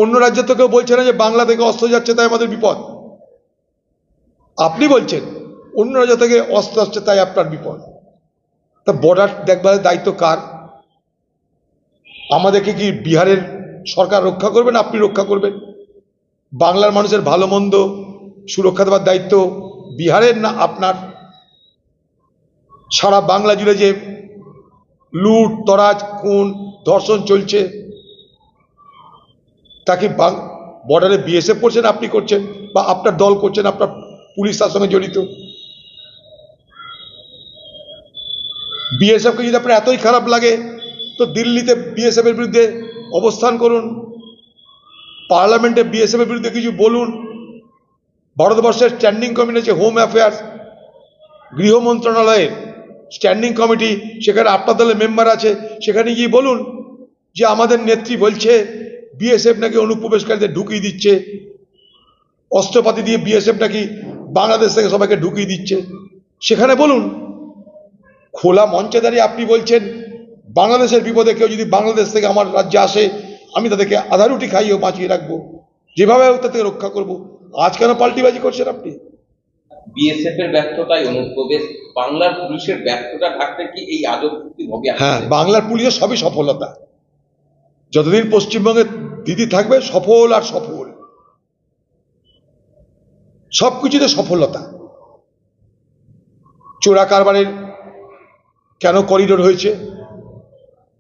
অন্য রাজ্য থেকেও বলছে না যে বাংলা থেকে অস্ত্র যাচ্ছে তাই আমাদের বিপদ। আপনি বলছেন অন্য রাজ্য থেকে অস্ত্র আসছে তাই আপনার বিপদ। তা বর্ডার দেখভালের দায়িত্ব কার? আমাদেরকে কি বিহারের সরকার রক্ষা করবেন, আপনি রক্ষা করবেন? বাংলার মানুষের ভালো মন্দ সুরক্ষা দেওয়ার দায়িত্ব বিহারের না আপনার? সারা বাংলা জুড়ে যে লুট তরাজ খুন ধর্ষণ চলছে তা কি বর্ডারে বিএসএফ করছেন, আপনি করছেন, বা আপনার দল করছেন, আপনার পুলিশ তার সঙ্গে জড়িত? বিএসএফকে যদি আপনার এতই খারাপ লাগে তো দিল্লিতে বিএসএফ এর বিরুদ্ধে অবস্থান করুন, পার্লামেন্টে বিএসএফ এর বিরুদ্ধে কিছু বলুন। ভারতবর্ষের স্ট্যান্ডিং কমিটি আছে, হোম অ্যাফেয়ার্স, গৃহ মন্ত্রণালয়ের স্ট্যান্ডিং কমিটি, সেখানে আপনার দলের মেম্বার আছে, সেখানে গিয়ে বলুন যে আমাদের নেত্রী বলছে বিএসএফ নাকি অনুপ্রবেশকারীদের ঢুকিয়ে দিচ্ছে, অস্ত্রপাতি দিয়ে বিএসএফ নাকি বাংলাদেশ থেকে সবাইকে ঢুকিয়ে দিচ্ছে। সেখানে বলুন। খোলা মঞ্চে দাঁড়িয়ে আপনি বলছেন বাংলাদেশের বিপদে কেউ যদি বাংলাদেশ থেকে আমার রাজ্যে আসে আমি তাদেরকে আধা রুটি খাইয়েও বাঁচিয়ে রাখবো, যেভাবে হোক তাদেরকে রক্ষা করবো। আজ কেন পাল্টিবাজি করছেন আপনি? বিএসএফ এর ব্যর্থতায় অনুপ্রবেশ, বাংলার পুলিশের ব্যর্থতা ঢাকতে কি এই আজব চুক্তি হবে? হ্যাঁ, বাংলার পুলিশের সবই সফলতা। যতদিন পশ্চিমবঙ্গে দিদি থাকবে সফল আর সফল, সবকিছুতে সফলতা। চোরা কারবারের কেন করিডোর হয়েছে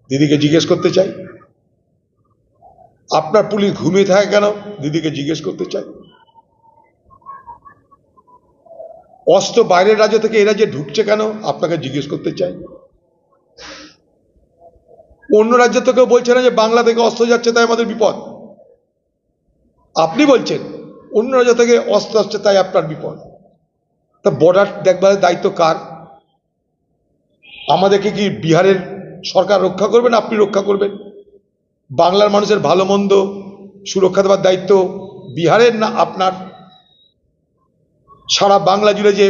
দিদিকে জিজ্ঞেস করতে চাই। আপনার পুলিশ ঘুমিয়ে থাকে কেন দিদিকে জিজ্ঞেস করতে চাই। অস্ত্র বাইরের রাজ্য থেকে এই রাজ্যে ঢুকছে কেন আপনাকে জিজ্ঞেস করতে চাই। অন্য রাজ্য থেকেও বলছে না যে বাংলা থেকে অস্ত্র যাচ্ছে তাই আমাদের বিপদ। আপনি বলছেন অন্য রাজ্য থেকে অস্ত্র আসছে তাই আপনার বিপদ। তা বর্ডার দেখভালের দায়িত্ব কার? আমাদেরকে কি বিহারের সরকার রক্ষা করবেন, আপনি রক্ষা করবেন? বাংলার মানুষের ভালো মন্দ সুরক্ষা দেওয়ার দায়িত্ব বিহারের না আপনার? সারা বাংলা জুড়ে যে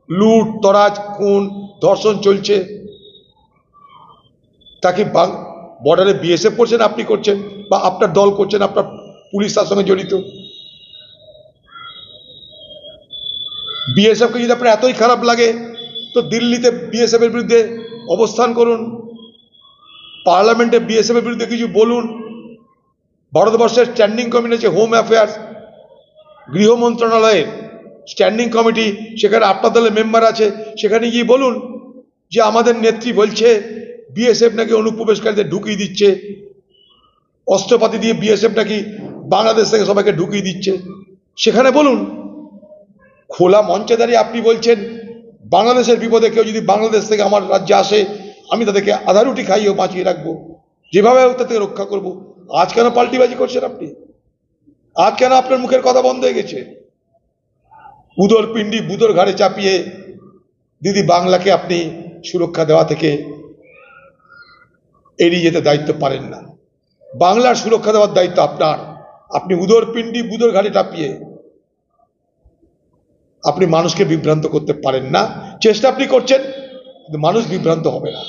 লুট তরাজ খুন ধর্ষণ চলছে তা কি বর্ডারে বিএসএফ করছেন, আপনি করছেন, বা আপনার দল করছেন, আপনার পুলিশ তার সঙ্গে জড়িত? বিএসএফকে যদি আপনার এতই খারাপ লাগে তো দিল্লিতে বিএসএফ এর বিরুদ্ধে অবস্থান করুন, পার্লামেন্টে বিএসএফ এর বিরুদ্ধে কিছু বলুন। ভারতবর্ষের স্ট্যান্ডিং কমিটি আছে, হোম অ্যাফেয়ার্স, গৃহ মন্ত্রণালয়ের স্ট্যান্ডিং কমিটি, সেখানে আপনার দলের মেম্বার আছে, সেখানে গিয়ে বলুন যে আমাদের নেত্রী বলছে বিএসএফ নাকি অনুপ্রবেশকারীদের ঢুকিয়ে দিচ্ছে, অস্ত্রপাতি দিয়ে বিএসএফ নাকি বাংলাদেশ থেকে সবাইকে ঢুকিয়ে দিচ্ছে। সেখানে বলুন। খোলা মঞ্চে দাঁড়িয়ে আপনি বলছেন বাংলাদেশের বিপদে কেউ যদি বাংলাদেশ থেকে আমার রাজ্যে আসে আমি তাদেরকে আধা রুটি খাইয়েও বাঁচিয়ে রাখবো, যেভাবে হোক তাদেরকে রক্ষা করবো। আজ কেন পাল্টিবাজি করছেন আপনি? আজ কেন আপনার মুখের কথা বন্ধ হয়ে গেছে? উদর পিণ্ডি বুদর ঘাড়ে চাপিয়ে দিদি বাংলাকে আপনি সুরক্ষা দেওয়া থেকে এড়িয়ে যেতে দায়িত্ব পারেন না। বাংলার সুরক্ষা দেওয়ার দায়িত্ব আপনার। আপনি উদর পিণ্ডি বুদর ঘাড়ে চাপিয়ে আপনি মানুষকে বিভ্রান্ত করতে পারেন না। চেষ্টা আপনি করছেন, মানুষ বিভ্রান্ত হবে না।